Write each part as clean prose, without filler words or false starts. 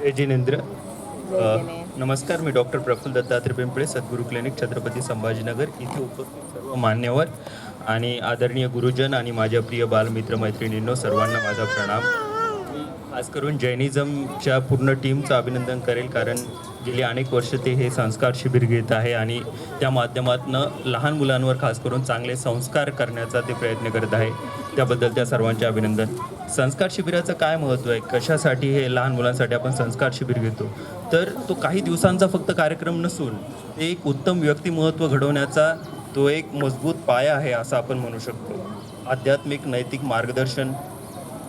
जय जिनेंद्र. जय जने. नमस्कार, मी डॉक्टर प्रफुल्ल दत्तात्रय पिंपळे, सद्गुरू क्लिनिक, छत्रपती संभाजीनगर. इथे उपस्थित सर्व मान्यवर आणि आदरणीय गुरुजन आणि माझ्या प्रिय बालमित्र मैत्रिणींनो, सर्वांना माझा प्रणाम. मी खास करून जैनिझमच्या पूर्ण टीमचं अभिनंदन करेल, कारण गेली अनेक वर्ष ते हे संस्कार शिबिर घेत आहे आणि त्या माध्यमातून लहान मुलांवर खास करून चांगले संस्कार करण्याचा ते प्रयत्न करत आहे. त्याबद्दल त्या सर्वांचे अभिनंदन. संस्कार शिबिराचं काय महत्त्व आहे, कशासाठी हे लहान मुलांसाठी आपण संस्कार शिबिर घेतो, तर तो काही दिवसांचा फक्त कार्यक्रम नसून ते एक उत्तम व्यक्तिमत्व घडवण्याचा तो एक मजबूत पाया आहे असं आपण म्हणू शकतो. आध्यात्मिक नैतिक मार्गदर्शन,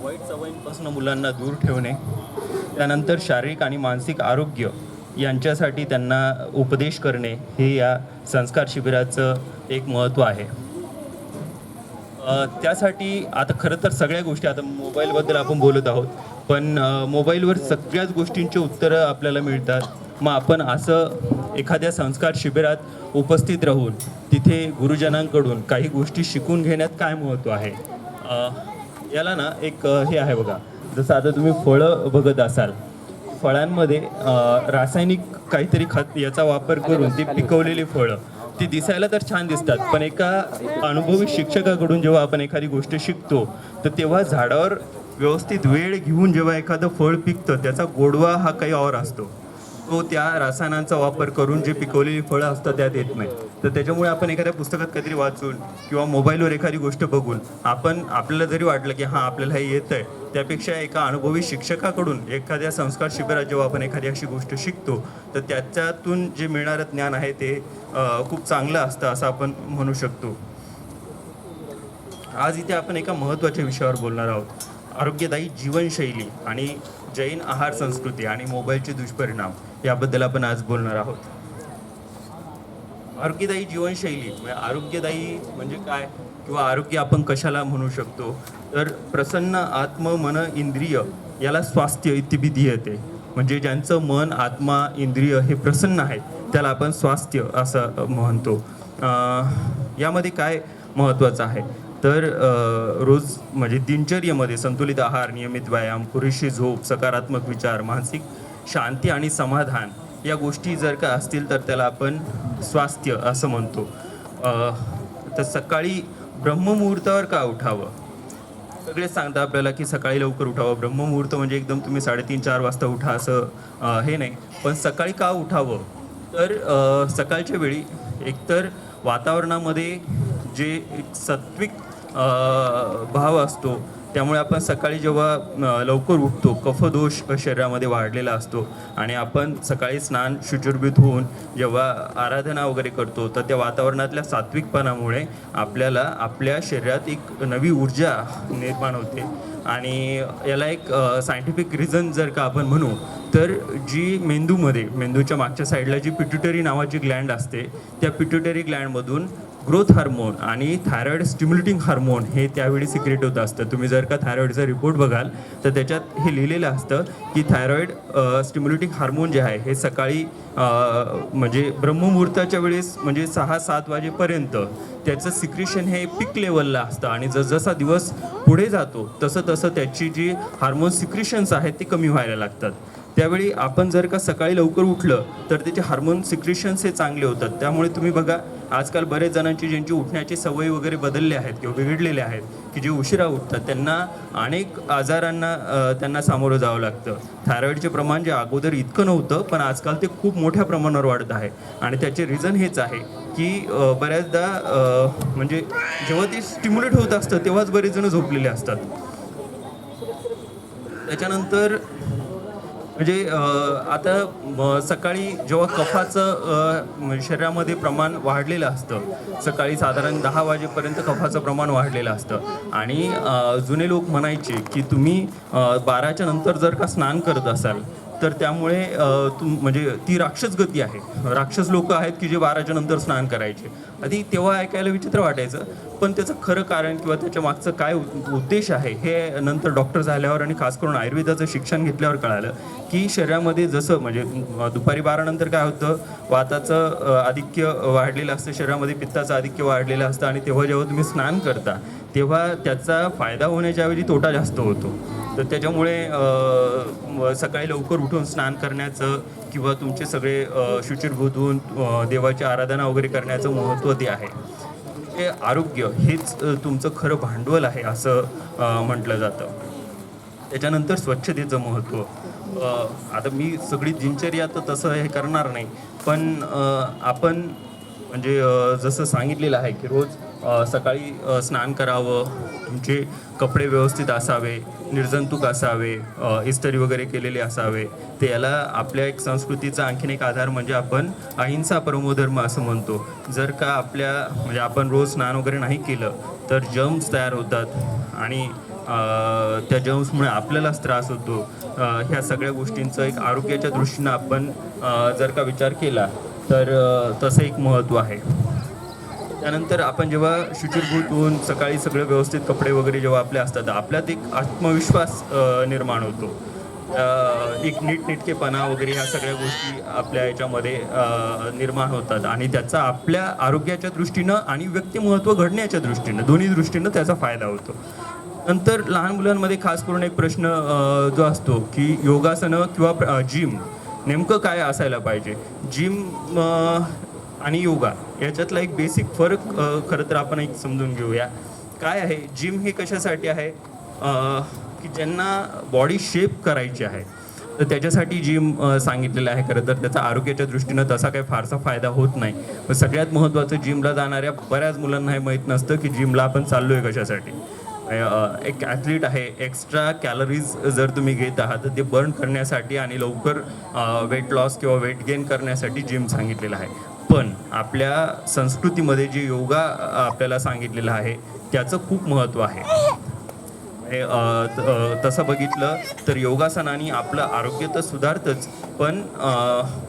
वाईट सवयींपासून मुलांना दूर ठेवणे, त्यानंतर शारीरिक आणि मानसिक आरोग्य यांच्यासाठी त्यांना उपदेश करणे, हे या संस्कार शिबिराचं एक महत्त्व आहे. त्यासाठी आता खरं तर सगळ्या गोष्टी, आता मोबाईलबद्दल आपण बोलत आहोत, पण मोबाईलवर सगळ्याच गोष्टींची उत्तरं आपल्याला मिळतात. मग आपण असं एखाद्या संस्कार शिबिरात उपस्थित राहून तिथे गुरुजनांकडून काही गोष्टी शिकून घेण्यात काय महत्त्व आहे. याला ना एक हे आहे बघा, जसं आता तुम्ही फळं बघत असाल, फळांमध्ये रासायनिक काहीतरी खत याचा वापर करून ती पिकवलेली फळं ती दिसायला तर छान दिसतात, पण एका अनुभवी शिक्षकाकडून जेव्हा आपण एखादी गोष्ट शिकतो तर तेव्हा झाडावर व्यवस्थित वेळ घेऊन जेव्हा एखादं फळ पिकतं त्याचा गोडवा हा काही और असतो. तो त्या रसायनांचा वापर करून जे पिकवलेली फळं असतात त्यात येत नाही. तर त्याच्यामुळे आपण एखाद्या पुस्तकात काहीतरी वाचून किंवा मोबाईलवर एखादी गोष्ट बघून आपल्याला जरी वाटलं की हां आपल्याला हे येतं आहे, त्यापेक्षा एका अनुभवी शिक्षकाकडून एखाद्या संस्कार शिबिरात जेव्हा आपण एखादी अशी गोष्ट शिकतो तर त्याच्यातून जे मिळणारं ज्ञान आहे ते खूप चांगलं असतं असं आपण म्हणू शकतो. आज इथे आपण एका महत्त्वाच्या विषयावर बोलणार आहोत, आरोग्यदायी जीवनशैली आणि जैन आहार संस्कृती आणि मोबाईलचे दुष्परिणाम याबद्दल आपण आज बोलणार आहोत. आरोग्यदायी जीवनशैली म्हणजे आरोग्यदायी म्हणजे काय, किंवा आरोग्य आपण कशाला म्हणू शकतो, तर प्रसन्न आत्म मन इंद्रिय याला स्वास्थ्य इत्यादी येते. म्हणजे ज्यांचं मन आत्मा इंद्रिय हे प्रसन्न आहेत त्याला आपण स्वास्थ्य असं म्हणतो. यामध्ये काय महत्त्वाचं आहे, तर रोज म्हणजे दिनचर्येमध्ये संतुलित आहार, नियमित व्यायाम, पुरेशी झोप, सकारात्मक विचार, मानसिक शांती आणि समाधान या गोष्टी जर का असतील तर त्याला आपण स्वास्थ्य असं म्हणतो. तर सकाळी ब्रह्ममुहूर्तावर का उठावं, सगळेच सांगतात आपल्याला की सकाळी लवकर उठावं. ब्रह्ममुहूर्त म्हणजे एकदम तुम्ही 3:30-4 वाजता उठा असं हे नाही, पण सकाळी का उठावं, तर सकाळच्या वेळी एकतर वातावरणामध्ये जे एक सात्विक भाव असतो, त्यामुळे आपण सकाळी जेव्हा लवकर उठतो कफदोष शरीरामध्ये वाढलेला असतो आणि आपण सकाळी स्नान शुचिर्भूत होऊन जेव्हा आराधना वगैरे करतो तर त्या वातावरणातल्या सात्विकपणामुळे आपल्याला आपल्या शरीरात एक नवी ऊर्जा निर्माण होते. आणि याला एक सायंटिफिक रिझन जर का आपण म्हणू तर जी मेंदूच्या मागच्या साईडला जी पिट्युटरी नावाची ग्लँड असते, त्या पिट्युटरी ग्लँडमधून ग्रोथ हार्मोन आणि थायरॉइड स्टिम्युलेटिंग हार्मोन हे त्यावेळी सिक्रेट होत असतं. तुम्ही जर का थायरॉइडचा रिपोर्ट बघाल तर त्याच्यात हे लिहिलेलं असतं की थायरॉइड स्टिम्युलेटिंग हार्मोन जे आहे हे सकाळी म्हणजे ब्रह्ममुहूर्ताच्या वेळेस म्हणजे 6-7 वाजेपर्यंत त्याचं सिक्रेशन हे पीक लेवलला असतं आणि जसजसा दिवस पुढे जातो तसं तसं त्याची जी हार्मोन सिक्रेशन्स आहेत ते कमी व्हायला लागतात. त्यावेळी आपण जर का सकाळी लवकर उठलं तर त्याचे हार्मोन सिक्रेशन्स हे चांगले होतात. त्यामुळे तुम्ही बघा आजकाल बरेच जणांची ज्यांची उठण्याची सवयी वगैरे बदलल्या आहेत किंवा बिघडलेले आहेत की जे उशिरा उठतात त्यांना अनेक आजारांना त्यांना सामोरं जावं लागतं. थायरॉईडचे प्रमाण जे अगोदर इतकं नव्हतं पण आजकाल ते खूप मोठ्या प्रमाणावर वाढत आहे आणि त्याचे रिझन हेच आहे की बऱ्याचदा म्हणजे जेव्हा ते स्टिम्युलेट होत असतं तेव्हाच बरेच जण झोपलेले असतात. त्याच्यानंतर म्हणजे आता सकाळी जेव्हा कफाचं शरीरामध्ये प्रमाण वाढलेलं असतं, सकाळी साधारण 10 वाजेपर्यंत कफाचं प्रमाण वाढलेलं असतं आणि जुने लोक म्हणायचे की तुम्ही 12च्या नंतर जर का स्नान करत असाल तर त्यामुळे म्हणजे ती राक्षस गती आहे. राक्षस लोक आहेत की जे 12च्या नंतर स्नान करायचे. आधी तेव्हा ऐकायला विचित्र वाटायचं, पण त्याचं खरं कारण किंवा त्याच्या मागचं काय उद्देश आहे हे नंतर डॉक्टर झाल्यावर आणि खास करून आयुर्वेदाचं शिक्षण घेतल्यावर कळालं की शरीरामध्ये जसं म्हणजे दुपारी 12 नंतर काय होतं, वाताचं आधिक्य वाढलेलं असतं शरीरामध्ये, पित्ताचं आधिक्य वाढलेलं असतं आणि तेव्हा जेव्हा तुम्ही स्नान करता तेव्हा त्याचा फायदा होण्याच्या ऐवजी तोटा जास्त होतो. तर त्याच्यामुळे सकाळी लवकर उठून स्नान करण्याचं किंवा तुमचे सगळे शुचिर्भूत होऊन देवाची आराधना वगैरे करण्याचं महत्त्व ते आहे. हे आरोग्य हेच तुमचं खरं भांडवल आहे असं म्हटलं जातं. त्याच्यानंतर स्वच्छतेचं महत्त्व. आता मी सगळी दिनचर्या तर तसं हे करणार नाही, पण आपण म्हणजे जसं सांगितलेलं आहे की रोज सकाळी स्नान करावं, तुमचे कपडे व्यवस्थित असावे, निर्जंतुक असावे, इस्त्री वगैरे केलेले असावे. ते याला आपल्या एक संस्कृतीचा आणखीन एक आधार म्हणजे आपण अहिंसा परमोधर्म असं म्हणतो. जर का आपल्या म्हणजे आपण रोज स्नान वगैरे नाही केलं तर जर्म्स तयार होतात आणि त्या जर्म्समुळे आपल्यालाच त्रास होतो. ह्या सगळ्या गोष्टींचं एक आरोग्याच्या दृष्टीनं आपण जर का विचार केला तर तसं एक महत्त्व आहे. त्यानंतर आपण जेव्हा शुचिर्भूत होऊन सकाळी सगळे व्यवस्थित कपडे वगैरे जेव्हा आपले असतात, आपल्यात एक आत्मविश्वास निर्माण होतो. एक नीटनेटकेपणा वगैरे ह्या सगळ्या गोष्टी आपल्या याच्यामध्ये निर्माण होतात आणि त्याचा आपल्या आरोग्याच्या दृष्टीनं आणि व्यक्तिमत्त्व घडण्याच्या दृष्टीनं दोन्ही दृष्टीनं त्याचा फायदा होतो. नंतर लहान मुलांमध्ये खास करून एक प्रश्न जो असतो की योगासनं किंवा जिम नेमकं काय असायला पाहिजे. जिम आणि योगा याच्यातला एक बेसिक फरक खरं तर आपण एक समजून घेऊया. काय आहे जिम हे कशासाठी आहे की ज्यांना बॉडी शेप करायची आहे तर त्याच्यासाठी जिम सांगितलेलं आहे. खरं तर त्याचा आरोग्याच्या दृष्टीनं तसा काही फारसा फायदा होत नाही. पण सगळ्यात महत्त्वाचं जिमला जाणाऱ्या बऱ्याच मुलांना हे माहीत नसतं की जिमला आपण चाललो आहे कशासाठी. एक ॲथलीट आहे, एक्स्ट्रा कॅलरीज जर तुम्ही घेत आहात तर ते बर्न करण्यासाठी आणि लवकर वेट लॉस किंवा वेट गेन करण्यासाठी जिम सांगितलेलं आहे. पण आपल्या संस्कृतीमध्ये जे योगा आपल्याला सांगितलेलं आहे त्याचं खूप महत्त्व आहे. तसं बघितलं तर योगासनाने आपलं आरोग्य तर सुधारतंच, पण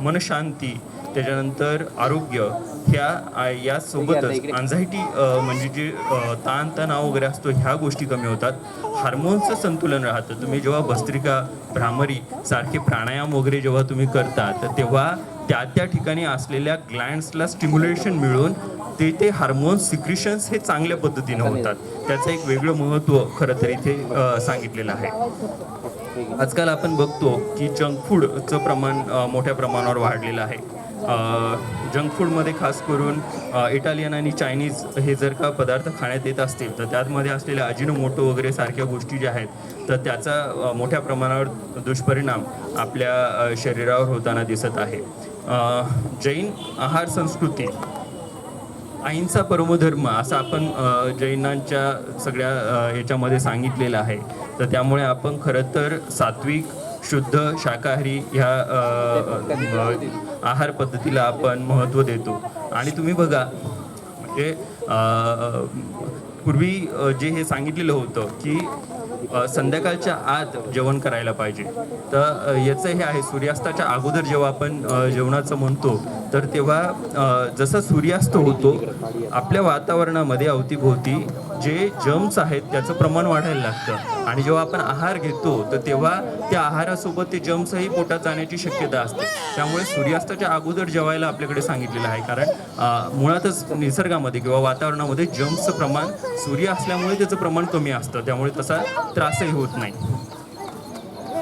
मनशांती त्याच्यानंतर आरोग्य यासोबतच अँझायटी म्हणजे जे ताणतणाव वगैरे असतो ह्या गोष्टी कमी होतात. हार्मोन्सचं संतुलन राहतं. तुम्ही जेव्हा भस्त्रिका भ्रामरी सारखे प्राणायाम वगैरे जेव्हा तुम्ही करता तर तेव्हा त्या ठिकाणी असलेल्या ग्लँड्सला स्टिम्युलेशन मिळून ते हार्मोन्स सिक्रिशन्स हे चांगल्या पद्धतीनं होतात. त्याचं एक वेगळं महत्त्व खरं तर इथे सांगितलेलं आहे. आजकाल आपण बघतो की जंक फूडचं प्रमाण मोठ्या प्रमाणावर वाढलेलं आहे. जंक फूडमध्ये खास करून इटालियन आणि चायनीज हे जर का पदार्थ खाण्यात येत असतील तर त्यामध्ये असलेल्या अजिनोमोटो वगैरे सारख्या गोष्टी ज्या आहेत तर त्याचा मोठ्या प्रमाणावर दुष्परिणाम आपल्या शरीरावर होताना दिसत आहे. जैन आहार संस्कृती अहिंसा परमोधर्म असं आपण जैनांच्या सगळ्या याच्यामध्ये सांगितलेलं आहे. तर त्यामुळे आपण खरं तर सात्विक शुद्ध शाकाहारी ह्या आहार पद्धतीला आपण महत्त्व देतो. आणि तुम्ही बघा म्हणजे पूर्वी जे हे सांगितलेलं होतं की संध्याकाळच्या आत जेवण करायला पाहिजे. तर याचं हे आहे सूर्यास्ताच्या अगोदर जेव्हा आपण जेवणाचं म्हणतो तर तेव्हा जसा सूर्यास्त होतो आपल्या वातावरणामध्ये अवतीभोवती जे जर्म्स आहेत त्याचं प्रमाण वाढायला लागतं आणि जेव्हा आपण आहार घेतो तर तेव्हा त्या आहारासोबत ते जर्म्सही पोटात जाण्याची शक्यता असते. त्यामुळे सूर्यास्ताच्या अगोदर जेवायला आपल्याकडे सांगितलेलं आहे, कारण मुळातच निसर्गामध्ये किंवा वातावरणामध्ये जर्म्सचं प्रमाण सूर्य असल्यामुळे त्याचं प्रमाण कमी असतं, त्यामुळे तसा त्रासही होत नाही.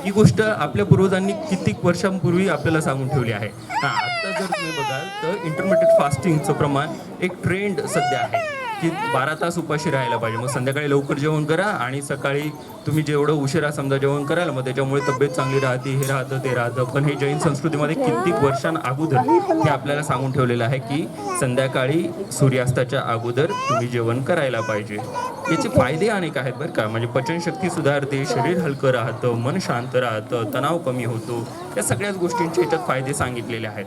ही गोष्ट आपल्या पूर्वजांनी कित्येक वर्षांपूर्वी आपल्याला सांगून ठेवली आहे. आता जर तुम्ही बघाल तर इंटरमिडिएट फास्टिंगचं प्रमाण एक ट्रेंड सध्या आहे की 12 तास उपाशी राहायला पाहिजे. मग संध्याकाळी लवकर जेवण करा आणि सकाळी तुम्ही जेवढं उशिरा समजा जेवण कराल मग त्याच्यामुळे तब्येत चांगली राहते, हे राहतं ते राहतं. पण हे जैन संस्कृतीमध्ये कित्येक वर्षांअगोदर हे आपल्याला सांगून ठेवलेलं आहे की संध्याकाळी सूर्यास्ताच्या अगोदर तुम्ही जेवण करायला पाहिजे. याचे फायदे अनेक आहेत बरं का. म्हणजे पचनशक्ती सुधारते, शरीर हलकं राहतं, मन शांत राहतं, तणाव कमी होतो. या सगळ्याच गोष्टींचे याच्यात फायदे सांगितलेले आहेत.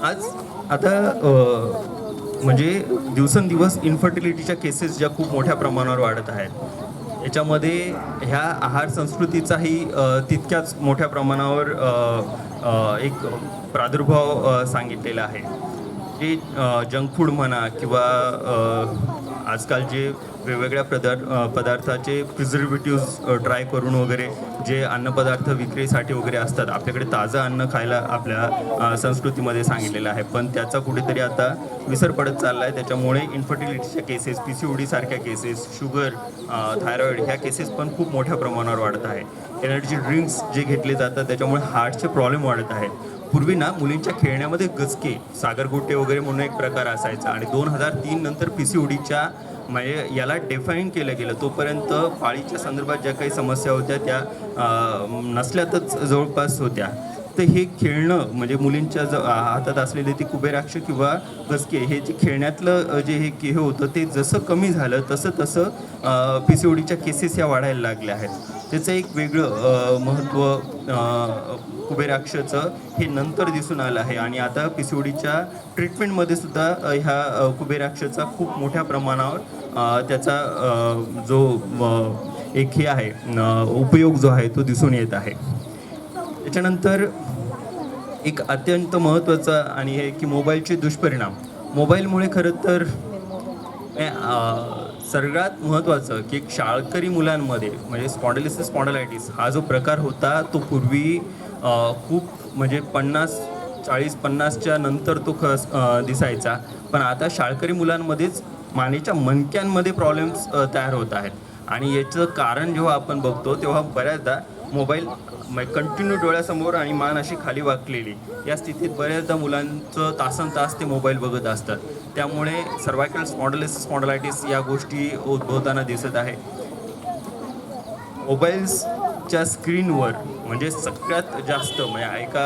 आज आता म्हणजे दिवसेंदिवस इन्फर्टिलिटीच्या केसेस ज्या खूप मोठ्या प्रमाणावर वाढत आहेत, याच्यामध्ये ह्या आहार संस्कृतीचाही तितक्याच मोठ्या प्रमाणावर एक प्रादुर्भाव सांगितलेला आहे. जे जंक फूड म्हणा किंवा आजकाल जे वेगवेगळ्या पदार्थाचे प्रिझर्वेटिव्स ट्राय करून वगैरे जे अन्नपदार्थ विक्रीसाठी वगैरे असतात, आपल्याकडे ताजं अन्न खायला आपल्या संस्कृतीमध्ये सांगितलेलं आहे, पण त्याचा कुठेतरी आता विसर पडत चालला आहे. त्याच्यामुळे इन्फर्टिलिटीच्या केसेस, PCOD सारख्या केसेस, शुगर, थायरॉईड ह्या केसेस पण खूप मोठ्या प्रमाणावर वाढत आहे. एनर्जी ड्रिंक्स जे घेतले जातात त्याच्यामुळे हार्टचे प्रॉब्लेम वाढत आहेत. पूर्वी ना मुलींच्या खेळण्यामध्ये गचके, सागरगोटे वगैरे म्हणून एक प्रकार असायचा आणि 2003 नंतर PCODच्या म्हणजे याला डिफाईन केलं गेलं. तोपर्यंत पाळीच्या संदर्भात ज्या काही समस्या होत्या त्या नसल्यातच जवळपास होत्या. तर हे खेळणं म्हणजे मुलींच्या हातात असलेले ते कुबेराक्ष किंवा गचके हे जे खेळण्यातलं जे हे होतं ते जसं कमी झालं तसं तसं PCODच्या केसेस या वाढायला लागल्या आहेत. त्याचं एक वेगळं महत्त्व कुबेराक्षचं हे नंतर दिसून आलं आहे आणि आता PCODच्या ट्रीटमेंटमध्ये सुद्धा ह्या कुबेराक्षचा खूप मोठ्या प्रमाणावर त्याचा जो एक हे आहे उपयोग जो आहे तो दिसून येत आहे. त्याच्यानंतर एक अत्यंत महत्त्वाचा आणि हे की मोबाईलचे दुष्परिणाम. मोबाईलमुळे खरं तर सगळ्यात महत्त्वाचं की एक शाळकरी मुलांमध्ये म्हणजे स्पॉन्डिलिटिस स्पॉन्डिलायटिस हा जो प्रकार होता तो पूर्वी खूप म्हणजे 40-50च्या नंतर तो दिसायचा, पण आता शाळकरी मुलांमध्येच मानेच्या मणक्यांमध्ये प्रॉब्लेम्स तयार होत आहेत. आणि याचं कारण जेव्हा आपण बघतो तेव्हा बऱ्याचदा मोबाईल कंटिन्यू डोळ्यासमोर आणि मान अशी खाली वाकलेली या स्थितीत बऱ्याचदा मुलांचं तासनतास ते मोबाईल बघत असतात. त्यामुळे सर्वायकल स्पॉन्डिलायटिस या गोष्टी उद्भवताना दिसत आहे. मोबाईल्सच्या स्क्रीनवर म्हणजे सगळ्यात जास्त म्हणजे एका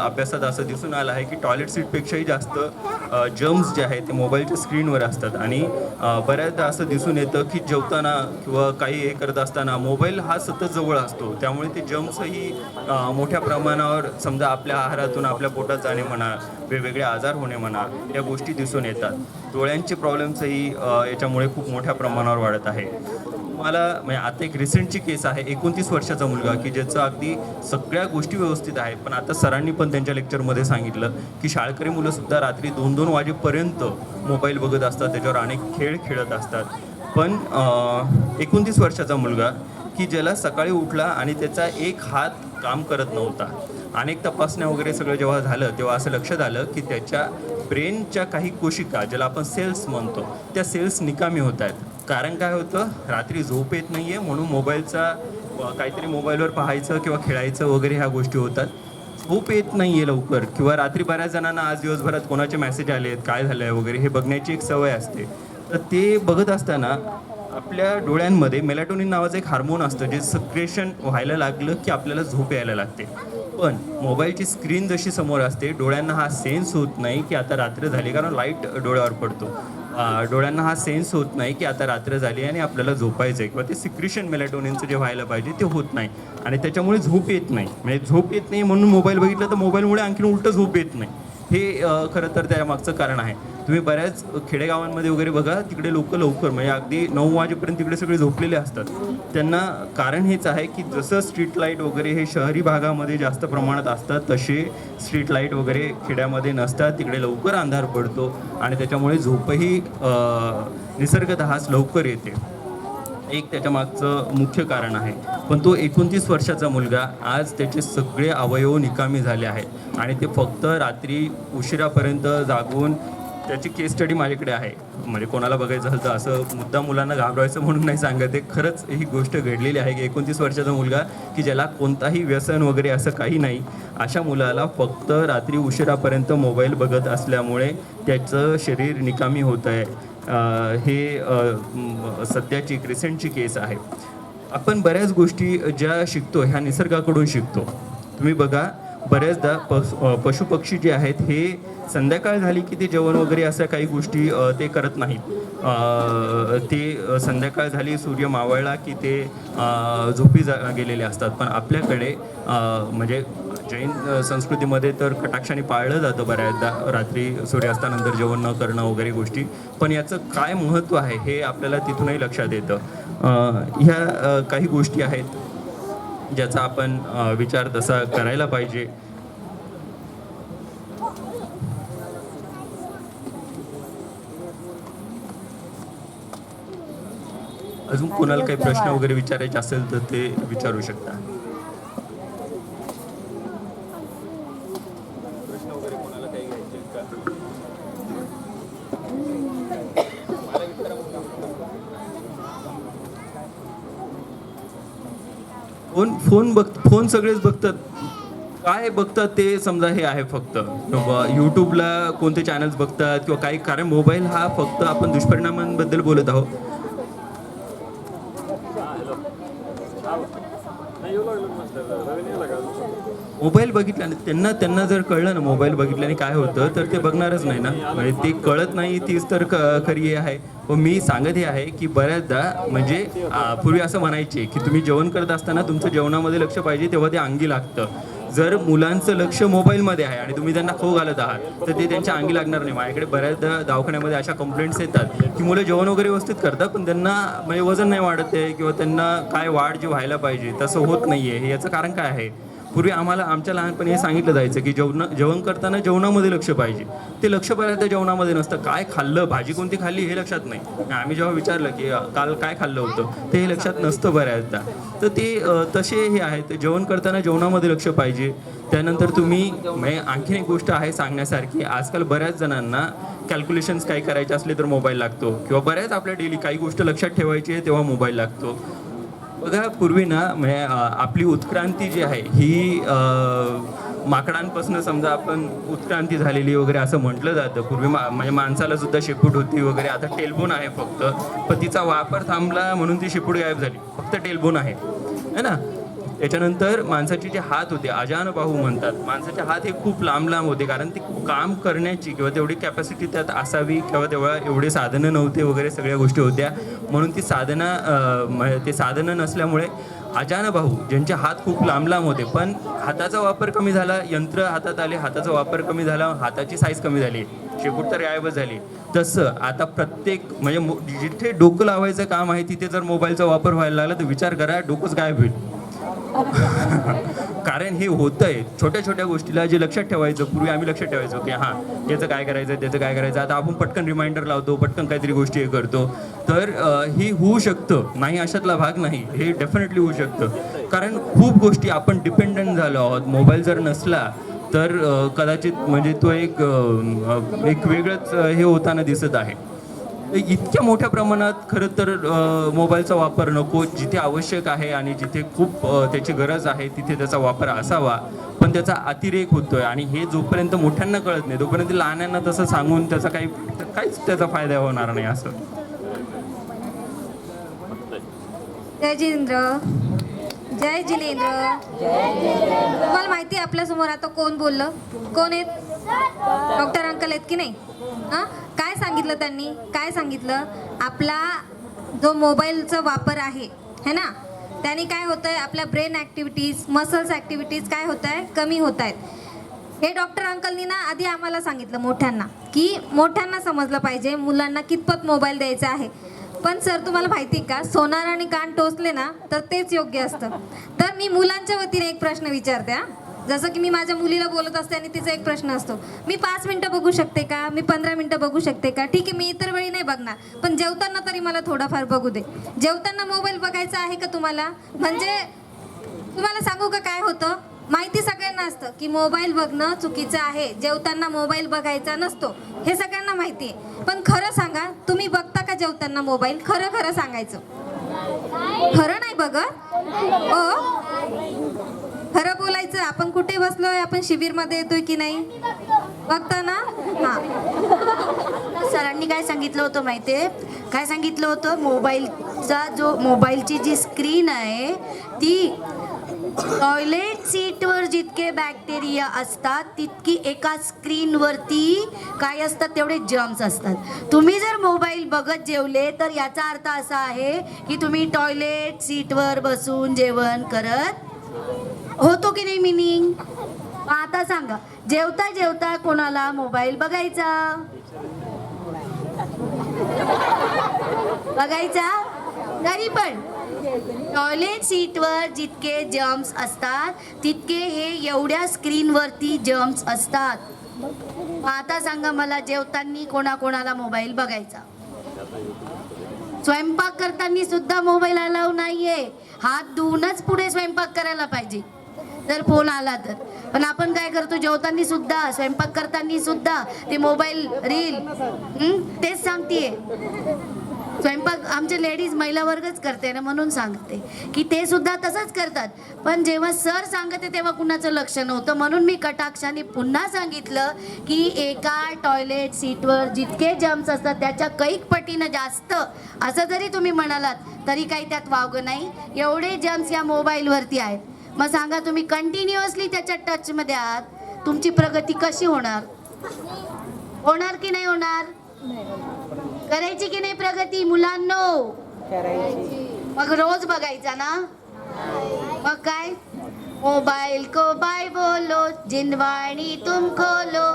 अभ्यासात असं दिसून आलं आहे की टॉयलेट सीटपेक्षाही जास्त जर्म्स जे आहेत ते मोबाईलच्या स्क्रीनवर असतात. आणि बऱ्याचदा असं दिसून येतं की जेवताना किंवा काही हे करत असताना मोबाईल हा सतत जवळ असतो. त्यामुळे ते जर्म्सही मोठ्या प्रमाणावर समजा आपल्या आहारातून आपल्या पोटात जाणे म्हणा, वेगवेगळे आजार होणे म्हणा, या गोष्टी दिसून येतात. डोळ्यांचे प्रॉब्लेम्सही याच्यामुळे खूप मोठ्या प्रमाणावर वाढत आहे. मला म्हणजे आता एक रिसेंटची केस आहे, 29 वर्षाचा मुलगा की ज्याचं अगदी सगळ्या गोष्टी व्यवस्थित आहेत, पण आता सरांनी पण त्यांच्या लेक्चरमध्ये सांगितलं की शाळकरी मुलंसुद्धा रात्री 2-2 वाजेपर्यंत मोबाईल बघत असतात, त्याच्यावर अनेक खेळ खेळत असतात. पण 29 वर्षाचा मुलगा की ज्याला सकाळी उठला आणि त्याचा एक हात काम करत नव्हता. अनेक तपासण्या वगैरे सगळं जेव्हा झालं तेव्हा असं लक्षात आलं की त्याच्या ब्रेनच्या काही कोशिका ज्याला आपण सेल्स म्हणतो त्या सेल्स निकामी होत आहेत. कारण काय होतं, रात्री झोप येत नाही आहे म्हणून मोबाईलचा काहीतरी मोबाईलवर पाहायचं किंवा खेळायचं वगैरे ह्या गोष्टी होतात. झोप येत नाही आहे लवकर किंवा रात्री बऱ्याच जणांना आज दिवसभरात कोणाचे मेसेज आले आहेत, काय झालं आहे वगैरे हे बघण्याची एक सवय असते. तर ते बघत असताना आपल्या डोळ्यांमध्ये मेलाटोनिन नावाचं एक हार्मोन असतं जे सक्रेशन व्हायला लागलं की आपल्याला झोप यायला लागते. पण मोबाईलची स्क्रीन जशी समोर असते डोळ्यांना हा सेन्स होत नाही की आता रात्र झाली, कारण लाईट डोळ्यावर पडतो. डोळ्यांना हा सेन्स होत नाही की आता रात्र झाली आणि आपल्याला झोपायचं आहे किंवा ते सिक्रेशन मेलाटोनिनचं जे व्हायला पाहिजे ते होत नाही आणि त्याच्यामुळे झोप येत नाही. म्हणजे झोप येत नाही म्हणून मोबाईल बघितला तर मोबाईलमुळे आणखीन उलटं झोप येत नाही. हे खरं तर त्यामागचं कारण आहे. तुम्ही बऱ्याच खेडेगावांमध्ये वगैरे बघा, तिकडे लोक लवकर म्हणजे अगदी 9 वाजेपर्यंत तिकडे सगळे झोपलेले असतात. त्यांना कारण हेच आहे की जसं स्ट्रीट लाईट वगैरे हे शहरी भागामध्ये जास्त प्रमाणात असतात तसे स्ट्रीट लाईट वगैरे खेड्यामध्ये नसतात. तिकडे लवकर अंधार पडतो आणि त्याच्यामुळे झोपही निसर्गतःच लवकर येते. एक त्याच्यामागचं मुख्य कारण आहे. पण तो 29 वर्षाचा मुलगा आज त्याचे सगळे अवयव निकामी झाले आहेत आणि ते फक्त रात्री उशिरापर्यंत जागून त्याची केस स्टडी माझ्याकडे आहे. म्हणजे कोणाला बघायचं झालं तर असं मुद्दा मुलांना घाबरायचं म्हणून नाही सांगत आहे, खरंच ही गोष्ट घडलेली आहे की 29 वर्षाचा मुलगा की ज्याला कोणताही व्यसन वगैरे असं काही नाही, अशा मुलाला फक्त रात्री उशिरापर्यंत मोबाईल बघत असल्यामुळे त्याचं शरीर निकामी होत आहे. हे सध्याची एक रिसेंटची केस आहे. आपण बऱ्याच गोष्टी ज्या शिकतो ह्या निसर्गाकडून शिकतो. तुम्ही बघा बऱ्याचदा पशुपक्षी जे आहेत हे संध्याकाळ झाली की ते जेवण वगैरे अशा काही गोष्टी ते करत नाहीत. ते संध्याकाळ झाली, सूर्य मावळला की ते झोपी गेलेले असतात. पण आपल्याकडे म्हणजे जैन संस्कृतीमध्ये तर कटाक्षाने पाळलं जातं बऱ्याचदा रात्री सूर्यास्तानंतर जेवण न करणं वगैरे गोष्टी. पण याचं काय महत्त्व आहे हे आपल्याला तिथूनही लक्षात येतं. ह्या काही गोष्टी आहेत ज्याचा आपण विचार तसा करायला पाहिजे. अजून कोणाला काही प्रश्न वगैरे विचारायचे असेल तर ते विचारू शकता. प्रश्न वगैरे कोणाला काही घ्यायचे आहेत का? फोन सगळेच बघतात. काय बघतात ते समजा हे आहे फक्त यूट्यूबला कोणते चॅनल्स बघतात किंवा काही, कारण मोबाईल हा फक्त आपण दुष्परिणामांबद्दल बोलत आहोत. मोबाईल बघितल्याने त्यांना जर कळलं ना मोबाईल बघितल्याने काय होतं तर ते बघणारच नाही ना. म्हणजे ते कळत नाही तीच तर खरी हे आहे. व मी सांगत हे आहे की बऱ्याचदा म्हणजे पूर्वी असं म्हणायचे की तुम्ही जेवण करत असताना तुमचं जेवणामध्ये लक्ष पाहिजे तेव्हा ते अंगी लागतं. जर मुलांचं लक्ष मोबाईलमध्ये आहे आणि तुम्ही त्यांना खाऊ घालत आहात तर ते त्यांच्या अंगी लागणार नाही. माझ्याकडे बऱ्याचदा दवाखान्यामध्ये अशा कंप्लेंट्स येतात की मुलं जेवण वगैरे व्यवस्थित करतात पण त्यांना म्हणजे वजन नाही वाढत आहे किंवा त्यांना काय वाढ जी व्हायला पाहिजे तसं होत नाही आहे. याचं कारण काय आहे? पूर्वी आम्हाला आमच्या लहानपणी हे सांगितलं जायचं की जेवण करताना जेवणामध्ये लक्ष पाहिजे. ते लक्ष बऱ्याचदा जेवणामध्ये नसतं. काय खाल्लं, भाजी कोणती खाल्ली हे लक्षात नाही. आम्ही जेव्हा विचारलं की काल काय खाल्लं होतं ते हे लक्षात नसतं बऱ्याचदा. तर ते तसे हे आहेत. जेवण करताना जेवणामध्ये लक्ष पाहिजे. त्यानंतर तुम्ही म्हणजे आणखीन एक गोष्ट आहे सांगण्यासारखी, आजकाल बऱ्याच जणांना कॅल्क्युलेशन्स काही करायचे असले तर मोबाईल लागतो किंवा बऱ्याच आपल्या डेली काही गोष्ट लक्षात ठेवायची आहे तेव्हा मोबाईल लागतो. बघा पूर्वी ना म्हणजे आपली उत्क्रांती जी आहे ही माकडांपासून समजा आपण उत्क्रांती झालेली वगैरे असं म्हटलं जातं. पूर्वी म्हणजे माणसाला सुद्धा शेपूट होती वगैरे. आता टेलफोन आहे फक्त, पण तिचा वापर थांबला म्हणून ती शेपूट गायब झाली. फक्त टेलफोन आहे ना. त्याच्यानंतर माणसाचे जे हात होते अजानबाहू म्हणतात. माणसाचे हात हे खूप लांब लांब होते कारण ते काम करण्याची किंवा तेवढी कॅपॅसिटी त्यात असावी किंवा तेव्हा एवढे साधनं नव्हते वगैरे सगळ्या गोष्टी होत्या. म्हणून ती ते साधनं नसल्यामुळे अजानबाहू ज्यांचे हात खूप लांब लांब होते पण हाताचा वापर कमी झाला. यंत्र हातात आले, हाताचा वापर कमी झाला, हाताची साईज कमी झाली, शेपूट तर गायबच झाली. तसं आता प्रत्येक म्हणजे जिथे डोकं लावायचं काम आहे तिथे जर मोबाईलचा वापर व्हायला लागला तर विचार करा डोकंच गायब होईल. कारण हे होतंय छोट्या छोट्या गोष्टीला जे लक्षात ठेवायचं. पूर्वी आम्ही लक्षात ठेवायचो की हां याचं काय करायचं त्याचं काय करायचं. आता आपण पटकन रिमाइंडर लावतो, पटकन काहीतरी गोष्टी हे करतो. तर ही होऊ शकतं, नाही अशातला भाग नाही, हे डेफिनेटली होऊ शकतं. कारण खूप गोष्टी आपण डिपेंडंट झालो आहोत. मोबाईल जर नसला तर कदाचित म्हणजे तो एक वेगळंच हे होताना दिसत आहे. इतक्या मोठ्या प्रमाणात खरं तर मोबाईलचा वापर नको. जिथे आवश्यक आहे आणि जिथे खूप त्याची गरज आहे तिथे त्याचा वापर असावा. पण त्याचा अतिरेक होतोय आणि हे जोपर्यंत मोठ्यांना कळत नाही तोपर्यंत लहानांना तसं सांगून त्याचा काहीच त्याचा फायदा होणार नाही. असं जय जिनेंद्र, जय जिनेंद्र. तुम्हाला माहिती आहे आपल्यासमोर आता कोण बोललं? कोण आहेत? डॉक्टर अंकल आहेत की नाही? हां, काय सांगितलं त्यांनी? काय सांगितलं? आपला जो मोबाईलचा वापर आहे है ना, त्याने काय होतं आहे, आपल्या ब्रेन ॲक्टिव्हिटीज, मसल्स ॲक्टिव्हिटीज काय होत आहे, कमी होत आहेत. हे डॉक्टर अंकलनी ना आधी आम्हाला सांगितलं मोठ्यांना, की मोठ्यांना समजलं पाहिजे मुलांना कितपत मोबाईल द्यायचा आहे. पण सर तुम्हाला माहिती का, सोनार आणि कान टोचले ना तर तेच योग्य असतं. तर मी मुलांच्या वतीने एक प्रश्न विचारते. जसं की मी माझ्या मुलीला बोलत असते आणि तिचा एक प्रश्न असतो, मी 5 मिनिटं बघू शकते का, मी 15 मिनिटं बघू शकते का? ठीक आहे, मी इतर वेळी नाही बघणार, पण जेवताना तरी मला थोडाफार बघू दे. जेवताना मोबाईल बघायचा आहे का तुम्हाला? म्हणजे तुम्हाला सांगू का काय होतं, माहिती सगळ्यांना असतं की मोबाईल बघणं चुकीचं आहे, जेवताना मोबाईल बघायचा नसतो, हे सगळ्यांना माहिती आहे. पण खरं सांगा, तुम्ही बघता का जेवताना मोबाईल? खरं खरं सांगायचं. खरं नाही बघत? खरं बोलायचं. आपण कुठे बसलोय, आपण शिबिरमध्ये येतोय की नाही, बघता ना? हां, सरांनी काय सांगितलं होतं माहिती आहे? काय सांगितलं होतं, मोबाईलची जी स्क्रीन आहे ती टॉयलेट सीटवर जितके बॅक्टेरिया असतात तितकी एका स्क्रीनवरती काय असतात तेवढे जर्म्स असतात. तुम्ही जर मोबाईल बघत जेवले तर याचा अर्थ असा आहे की तुम्ही टॉयलेट सीटवर बसून जेवण करत होतो की नाही मिनिंग? आता सांगा, जेवता जेवता कोणाला मोबाईल बघायचा? तरी पण टॉयलेट सीटवर जितके जर्म्स असतात तितके हे एवढ्या स्क्रीनवरती जर्म्स असतात. आता सांगा मला, जेवताना कोणाकोणाला मोबाईल बघायचा? स्वयंपाक करताना सुद्धा मोबाईल अलाव नाहीये. हात धुवूनच पुढे स्वयंपाक करायला पाहिजे जर फोन आला तर. पण आपण काय करतो, जेवताना सुद्धा, स्वयंपाक करताना सुद्धा ते मोबाईल रील. तेच सांगतेय, स्वयंपाक आमचे लेडीज महिला वर्गच करते ना, म्हणून सांगते की ते सुद्धा तसंच करतात. पण जेव्हा सर सांगते तेव्हा कुणाचं लक्ष नव्हतं, म्हणून मी कटाक्षाने पुन्हा सांगितलं की एका टॉयलेट सीटवर जितके जम्स असतात त्याच्या कैक पटीनं जास्त असं जरी तुम्ही म्हणालात तरी काही त्यात वावगं नाही. एवढे जम्स या मोबाईलवरती आहेत. मग सांगा, तुम्ही कंटिन्युअसली त्याच्या टचमध्ये आहात, तुमची प्रगती कशी होणार? होणार की नाही होणार? करायची की नाही प्रगती मुलांनो? मग रोज बघायचा ना? मग काय, मोबाईल को बाय बोलो, जिनवाणी तुम खोलो.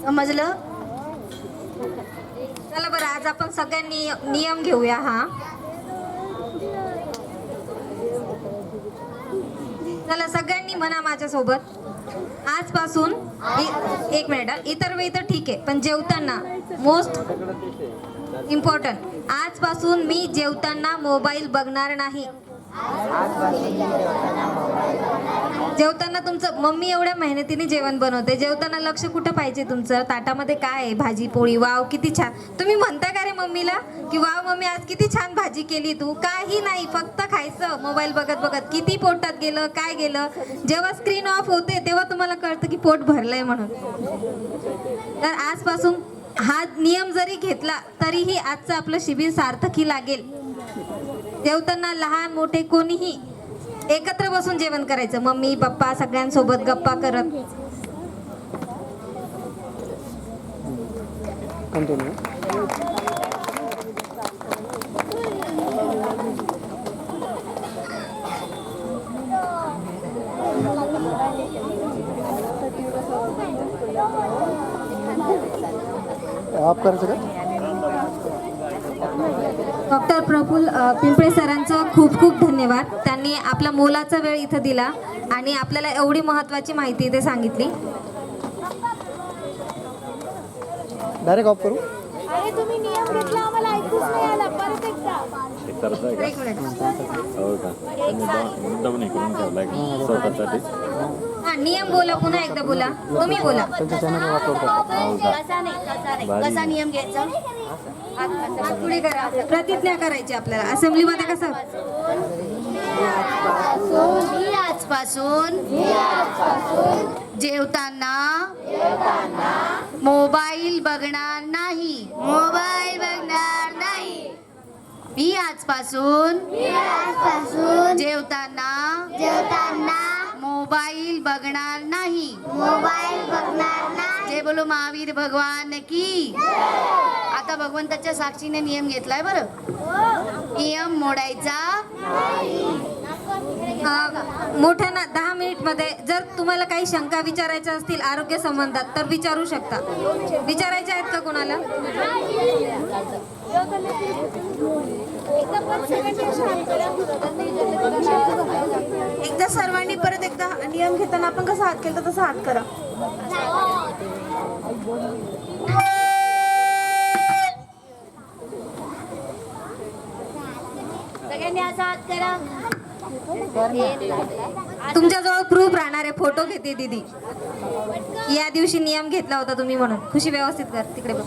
समजलं? चला बरं, आज आपण सगळ्यांनी नियम घेऊया. हा चला, सगळ्यांनी म्हणा माझ्यासोबत. आजपासून एक मिनिट, इतर वेळी तर ठीक आहे, पण जेवताना मोस्ट इम्पॉर्टंट, आजपासून मी जेवताना मोबाईल बघणार नाही. जेवताना तुमचं, मम्मी एवढ्या मेहनतीने जेवण बनवते, जेवताना लक्ष कुठं पाहिजे तुमचं? ताटामध्ये काय आहे? भाजी पोळी. वाव किती छान. तुम्ही म्हणता का रे मम्मीला की वाव मम्मी आज किती छान भाजी केली तू? काही नाही, फक्त खायचं मोबाईल बघत बघत. किती पोटात गेलं, काय गेलं? जेव्हा स्क्रीन ऑफ होते तेव्हा तुम्हाला कळतं की पोट भरलंय म्हणून. तर आजपासून हा नियम जरी घेतला तरीही आजचं आपलं शिबिर सार्थकी लागेल. जेवताना लहान मोठे कोणीही एकत्र बसून जेवण करायचं, मम्मी पप्पा सगळ्यांसोबत गप्पा करत. आप करायचं का? डॉक्टर प्रफुल्ल पिंपळे सरांचं खूप खूप धन्यवाद. त्यांनी आपला मोलाचा वेळ इथं दिला आणि आपल्याला एवढी महत्त्वाची माहिती इथे सांगितली. डायरेक्ट ऑफ करू? अरे तुम्ही नियम घेतला, आम्हाला ऐकूच नाही आला. परत एकदा. एक मिनिट. हो का? मुद्दाम करून ठेवलाय स्वतःसाठी. हा, नियम बोला, पुन्हा एकदा बोला, तुम्ही बोला. त्यांच्या चॅनलवर अपलोड करतो. कसा नियम घ्यायचा? हात पुढे करा. प्रतिज्ञा करायची आपल्याला. असेंब्लीमध्ये कसं मी आजपासून जेवताना मोबाईल बघणार नाही. मोबाईल बघणार नाही. मी आजपासून जेवताना मोबाईल बघणार नाही. जय बोलो महावीर भगवान की. आता भगवंताच्या साक्षीने नियम घेतलाय बरं. नियम मोडायचा. मोठ्यांना 10 मिनिटमध्ये जर तुम्हाला काही शंका विचारायच्या असतील आरोग्य संबंधात तर विचारू शकता. विचारायच्या आहेत का कोणाला? एकदा सर्वांनी परत एकदा नियम घेताना आपण कसा हात केला तसा हात करा. सगळ्यांनी असा हात करा. तुमच्याजवळ प्रूफ राहणारे फोटो घेते दीदी. या दिवशी नियम घेतला होता तुम्ही म्हणून. खुशी व्यवस्थित कर तिकडे बघ.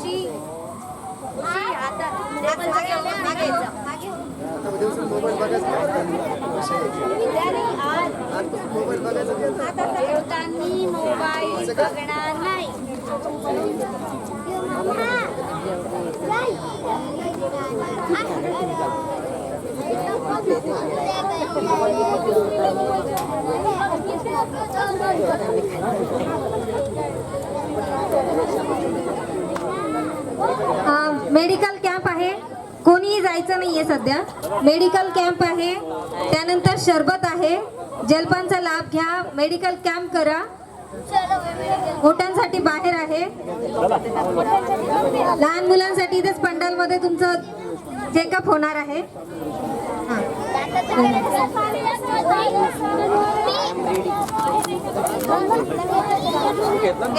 मोबाईल बघणार नाही. मेडिकल कॅम्प आहे, कोणीही जायचं नाहीये सध्या. मेडिकल कॅम्प आहे, त्यानंतर शरबत आहे, जलपानचा लाभ घ्या. मेडिकल कॅम्प करा. मोठ्यांसाठी बाहेर आहे, लहान मुलांसाठी इथेच पंडालमध्ये तुमचं चेकअप होणार आहे.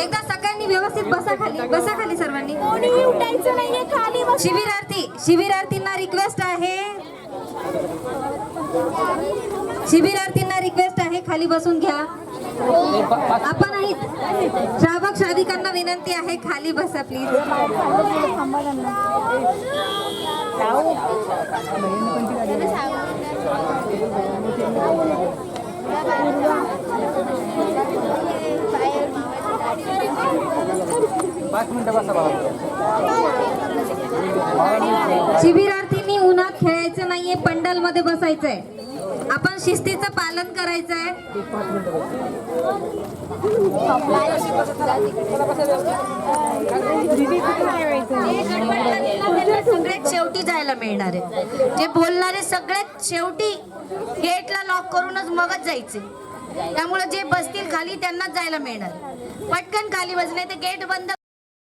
एकदा सगळ्यांनी व्यवस्थित बसा खाली सर्वांनी. कोणी उठायचं नाहीये, खाली बस. शिबिरार्थींना रिक्वेस्ट आहे खाली बसून घ्या. आपण आहेत श्रावक श्राविकांना विनंती आहे खाली बसा प्लीज. शिबिरार्थींनी उन्हात खेळायचं नाहीये, पंडाल मध्ये बसायचंय. आपण शिस्तीचं पालन करायचंय. सगळ्यात शेवटी जायला मिळणार आहे. जे बोलणारे सगळ्यात शेवटी गेटला लॉक करूनच मगच जायचे. त्यामुळे जे बसतील खाली त्यांनाच जायला मिळणार. पटकन खाली बसले ते गेट बंद